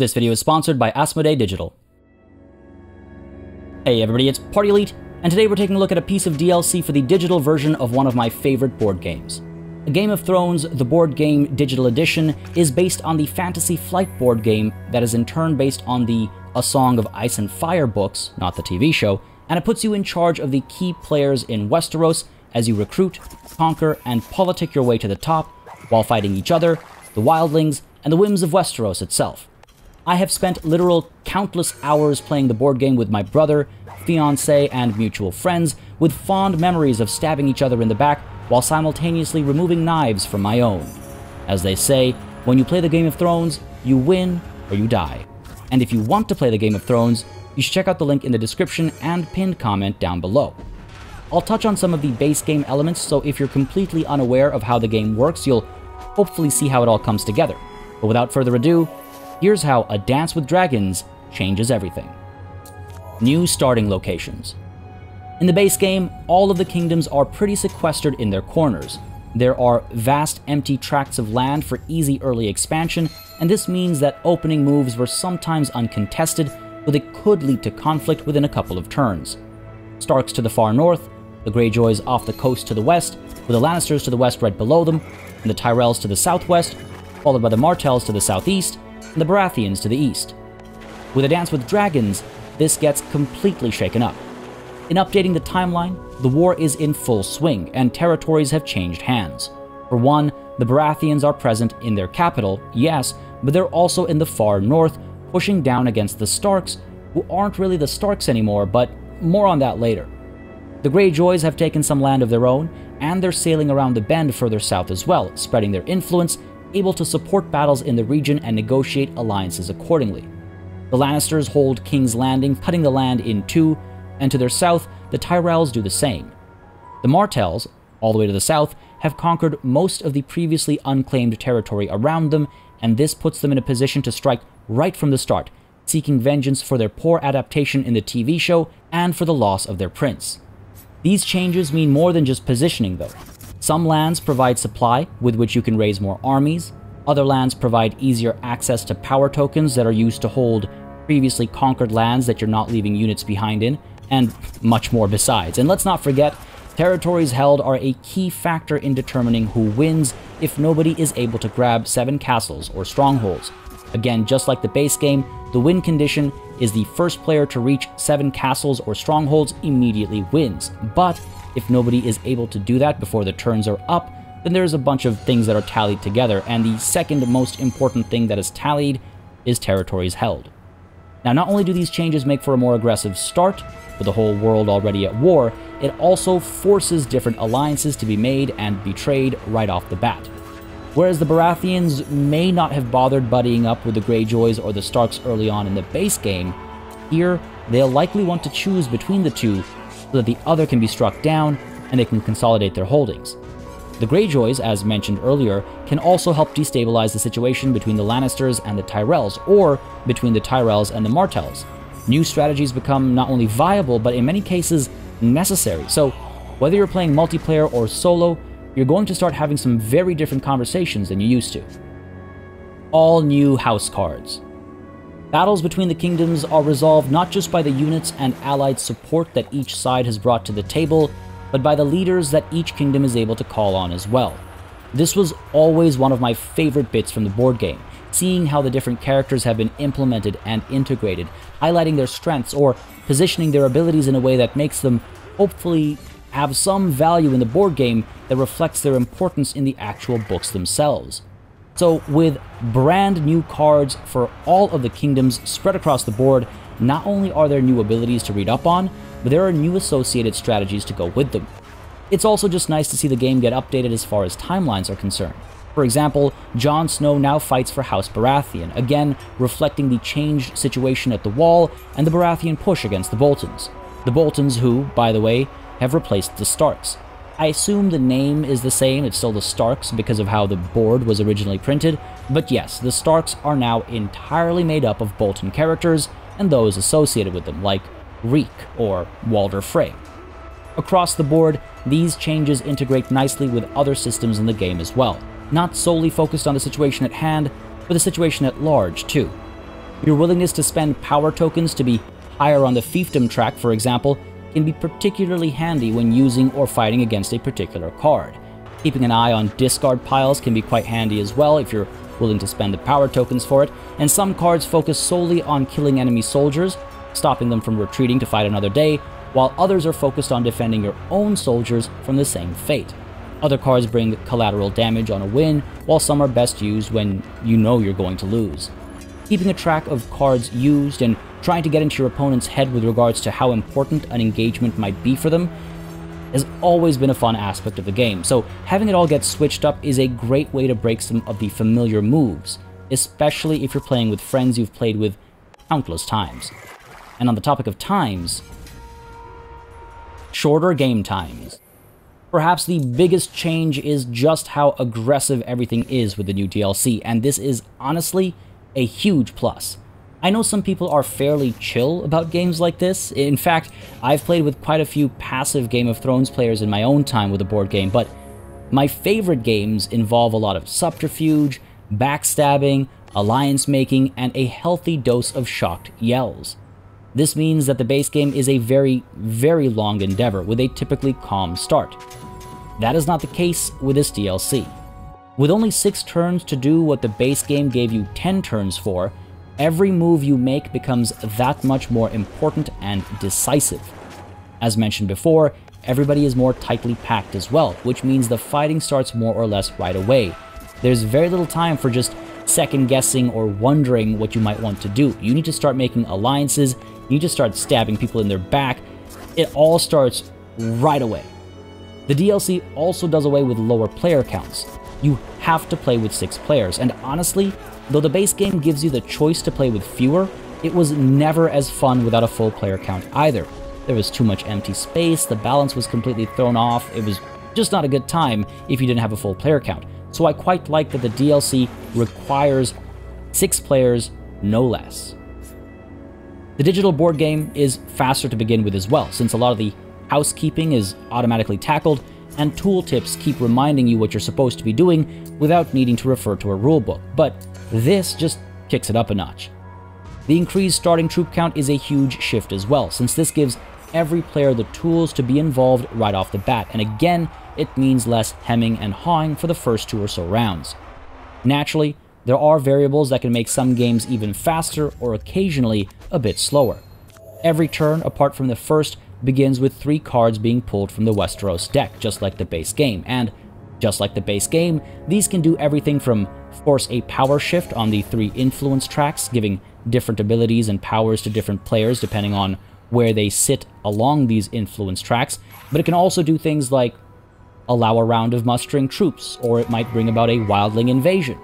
This video is sponsored by Asmodee Digital. Hey everybody, it's Party Elite, and today we're taking a look at a piece of DLC for the digital version of one of my favorite board games. A Game of Thrones, the board game digital edition, is based on the Fantasy Flight board game that is in turn based on the A Song of Ice and Fire books, not the TV show, and it puts you in charge of the key players in Westeros as you recruit, conquer, and politic your way to the top, while fighting each other, the wildlings, and the whims of Westeros itself. I have spent literal countless hours playing the board game with my brother, fiancé, and mutual friends, with fond memories of stabbing each other in the back while simultaneously removing knives from my own. As they say, when you play the Game of Thrones, you win or you die. And if you want to play the Game of Thrones, you should check out the link in the description and pinned comment down below. I'll touch on some of the base game elements, so if you're completely unaware of how the game works, you'll hopefully see how it all comes together. But without further ado, here's how A Dance with Dragons changes everything. New starting locations. In the base game, all of the kingdoms are pretty sequestered in their corners. There are vast empty tracts of land for easy early expansion, and this means that opening moves were sometimes uncontested, but it could lead to conflict within a couple of turns. Starks to the far north, the Greyjoys off the coast to the west, with the Lannisters to the west right below them, and the Tyrells to the southwest, followed by the Martells to the southeast, and the Baratheons to the east. With A Dance with Dragons, this gets completely shaken up. In updating the timeline, the war is in full swing, and territories have changed hands. For one, the Baratheons are present in their capital, yes, but they're also in the far north, pushing down against the Starks, who aren't really the Starks anymore, but more on that later. The Greyjoys have taken some land of their own, and they're sailing around the bend further south as well, spreading their influence, able to support battles in the region and negotiate alliances accordingly. The Lannisters hold King's Landing, cutting the land in two, and to their south, the Tyrells do the same. The Martells, all the way to the south, have conquered most of the previously unclaimed territory around them, and this puts them in a position to strike right from the start, seeking vengeance for their poor adaptation in the TV show and for the loss of their prince. These changes mean more than just positioning, though. Some lands provide supply, with which you can raise more armies. Other lands provide easier access to power tokens that are used to hold previously conquered lands that you're not leaving units behind in, and much more besides. And let's not forget, territories held are a key factor in determining who wins if nobody is able to grab 7 castles or strongholds. Again, just like the base game, the win condition is the first player to reach 7 castles or strongholds immediately wins. But if nobody is able to do that before the turns are up, then there's a bunch of things that are tallied together, and the second most important thing that is tallied is territories held. Now, not only do these changes make for a more aggressive start, with the whole world already at war, it also forces different alliances to be made and betrayed right off the bat. Whereas the Baratheons may not have bothered buddying up with the Greyjoys or the Starks early on in the base game, here they'll likely want to choose between the two so that the other can be struck down and they can consolidate their holdings. The Greyjoys, as mentioned earlier, can also help destabilize the situation between the Lannisters and the Tyrells, or between the Tyrells and the Martells. New strategies become not only viable, but in many cases necessary. So whether you're playing multiplayer or solo, you're going to start having some very different conversations than you used to. All new house cards. Battles between the kingdoms are resolved not just by the units and allied support that each side has brought to the table, but by the leaders that each kingdom is able to call on as well. This was always one of my favorite bits from the board game, seeing how the different characters have been implemented and integrated, highlighting their strengths or positioning their abilities in a way that makes them hopefully have some value in the board game that reflects their importance in the actual books themselves. So with brand new cards for all of the kingdoms spread across the board, not only are there new abilities to read up on, but there are new associated strategies to go with them. It's also just nice to see the game get updated as far as timelines are concerned. For example, Jon Snow now fights for House Baratheon, again reflecting the changed situation at the Wall and the Baratheon push against the Boltons. The Boltons who, by the way, have replaced the Starks. I assume the name is the same, it's still the Starks because of how the board was originally printed, but yes, the Starks are now entirely made up of Bolton characters and those associated with them, like Reek or Walder Frey. Across the board, these changes integrate nicely with other systems in the game as well, not solely focused on the situation at hand, but the situation at large too. Your willingness to spend power tokens to be higher on the fiefdom track, for example, can be particularly handy when using or fighting against a particular card. Keeping an eye on discard piles can be quite handy as well if you're willing to spend the power tokens for it, and some cards focus solely on killing enemy soldiers, stopping them from retreating to fight another day, while others are focused on defending your own soldiers from the same fate. Other cards bring collateral damage on a win, while some are best used when you know you're going to lose. Keeping a track of cards used and trying to get into your opponent's head with regards to how important an engagement might be for them has always been a fun aspect of the game, so having it all get switched up is a great way to break some of the familiar moves, especially if you're playing with friends you've played with countless times. And on the topic of times, shorter game times. Perhaps the biggest change is just how aggressive everything is with the new DLC, and this is honestly a huge plus. I know some people are fairly chill about games like this. In fact, I've played with quite a few passive Game of Thrones players in my own time with a board game, but my favorite games involve a lot of subterfuge, backstabbing, alliance making, and a healthy dose of shocked yells. This means that the base game is a very, very long endeavor with a typically calm start. That is not the case with this DLC. With only 6 turns to do what the base game gave you 10 turns for, every move you make becomes that much more important and decisive. As mentioned before, everybody is more tightly packed as well, which means the fighting starts more or less right away. There's very little time for just second-guessing or wondering what you might want to do. You need to start making alliances, you need to start stabbing people in their back. It all starts right away. The DLC also does away with lower player counts. You have to play with 6 players, and honestly, though the base game gives you the choice to play with fewer, it was never as fun without a full player count either. There was too much empty space, the balance was completely thrown off, it was just not a good time if you didn't have a full player count. So I quite like that the DLC requires 6 players, no less. The digital board game is faster to begin with as well, since a lot of the housekeeping is automatically tackled, and tooltips keep reminding you what you're supposed to be doing without needing to refer to a rulebook, but this just kicks it up a notch. The increased starting troop count is a huge shift as well, since this gives every player the tools to be involved right off the bat, and again, it means less hemming and hawing for the first 2 or so rounds. Naturally, there are variables that can make some games even faster or occasionally a bit slower. Every turn, apart from the first, begins with 3 cards being pulled from the Westeros deck, just like the base game, and just like the base game, these can do everything from force a power shift on the 3 influence tracks, giving different abilities and powers to different players depending on where they sit along these influence tracks, but it can also do things like allow a round of mustering troops, or it might bring about a wildling invasion.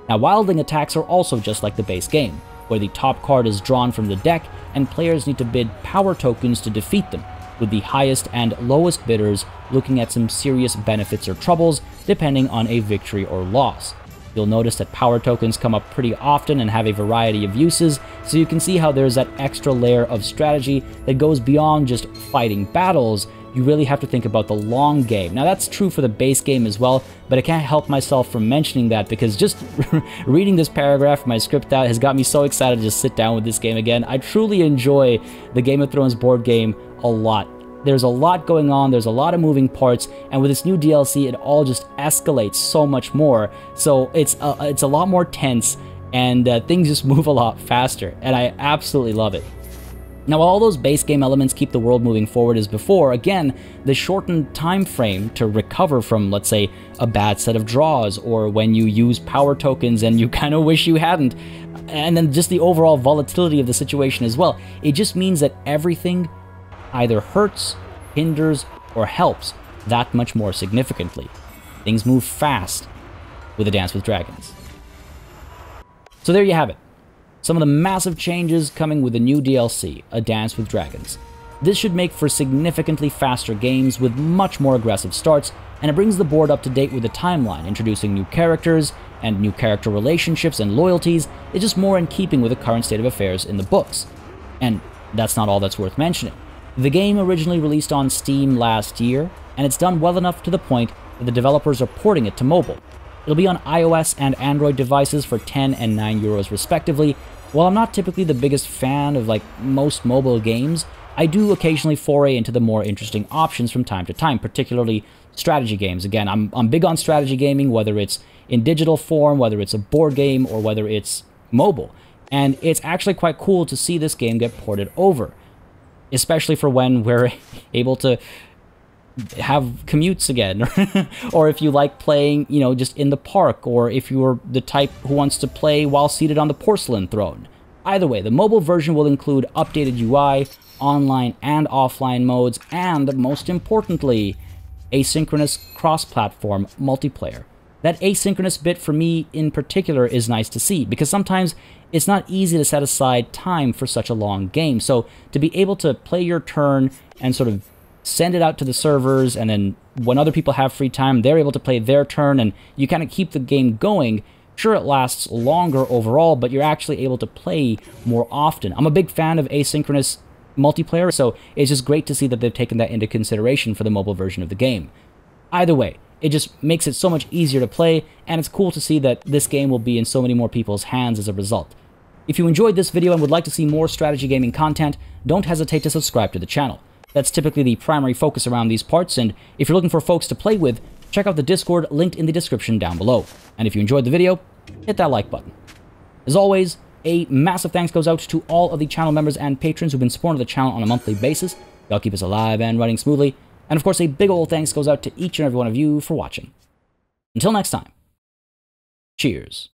Now, wildling attacks are also just like the base game, where the top card is drawn from the deck and players need to bid power tokens to defeat them, with the highest and lowest bidders looking at some serious benefits or troubles depending on a victory or loss. You'll notice that power tokens come up pretty often and have a variety of uses, so you can see how there's that extra layer of strategy that goes beyond just fighting battles. You really have to think about the long game. Now that's true for the base game as well, but I can't help myself from mentioning that because just reading this paragraph from my script out has got me so excited to just sit down with this game again. I truly enjoy the Game of Thrones board game a lot. There's a lot going on, there's a lot of moving parts, and with this new DLC, it all just escalates so much more. So it's a lot more tense, and things just move a lot faster, and I absolutely love it. Now, while all those base game elements keep the world moving forward as before, again, the shortened time frame to recover from, let's say, a bad set of draws, or when you use power tokens and you kind of wish you hadn't, and then just the overall volatility of the situation as well, it just means that everything either hurts, hinders, or helps that much more significantly. Things move fast with A Dance with Dragons. So there you have it. Some of the massive changes coming with the new DLC, A Dance with Dragons. This should make for significantly faster games with much more aggressive starts, and it brings the board up to date with the timeline, introducing new characters and new character relationships and loyalties. It's just more in keeping with the current state of affairs in the books. And that's not all that's worth mentioning. The game originally released on Steam last year, and it's done well enough to the point that the developers are porting it to mobile. It'll be on iOS and Android devices for €10 and €9 respectively, While I'm not typically the biggest fan of like most mobile games, I do occasionally foray into the more interesting options from time to time, particularly strategy games. Again, I'm big on strategy gaming, whether it's in digital form, whether it's a board game, or whether it's mobile. And it's actually quite cool to see this game get ported over, especially for when we're able to have commutes again, or if you like playing, you know, just in the park, or if you're the type who wants to play while seated on the porcelain throne. Either way, the mobile version will include updated UI, online and offline modes, and most importantly, asynchronous cross-platform multiplayer. That asynchronous bit for me in particular is nice to see, because sometimes it's not easy to set aside time for such a long game. So to be able to play your turn and sort of send it out to the servers, and then when other people have free time, they're able to play their turn, and you kind of keep the game going. Sure, it lasts longer overall, but you're actually able to play more often. I'm a big fan of asynchronous multiplayer, so it's just great to see that they've taken that into consideration for the mobile version of the game. Either way, it just makes it so much easier to play, and it's cool to see that this game will be in so many more people's hands as a result. If you enjoyed this video and would like to see more strategy gaming content, don't hesitate to subscribe to the channel. That's typically the primary focus around these parts, and if you're looking for folks to play with, check out the Discord linked in the description down below. And if you enjoyed the video, hit that like button. As always, a massive thanks goes out to all of the channel members and patrons who've been supporting the channel on a monthly basis. Y'all keep us alive and running smoothly. And of course, a big ol' thanks goes out to each and every one of you for watching. Until next time, cheers.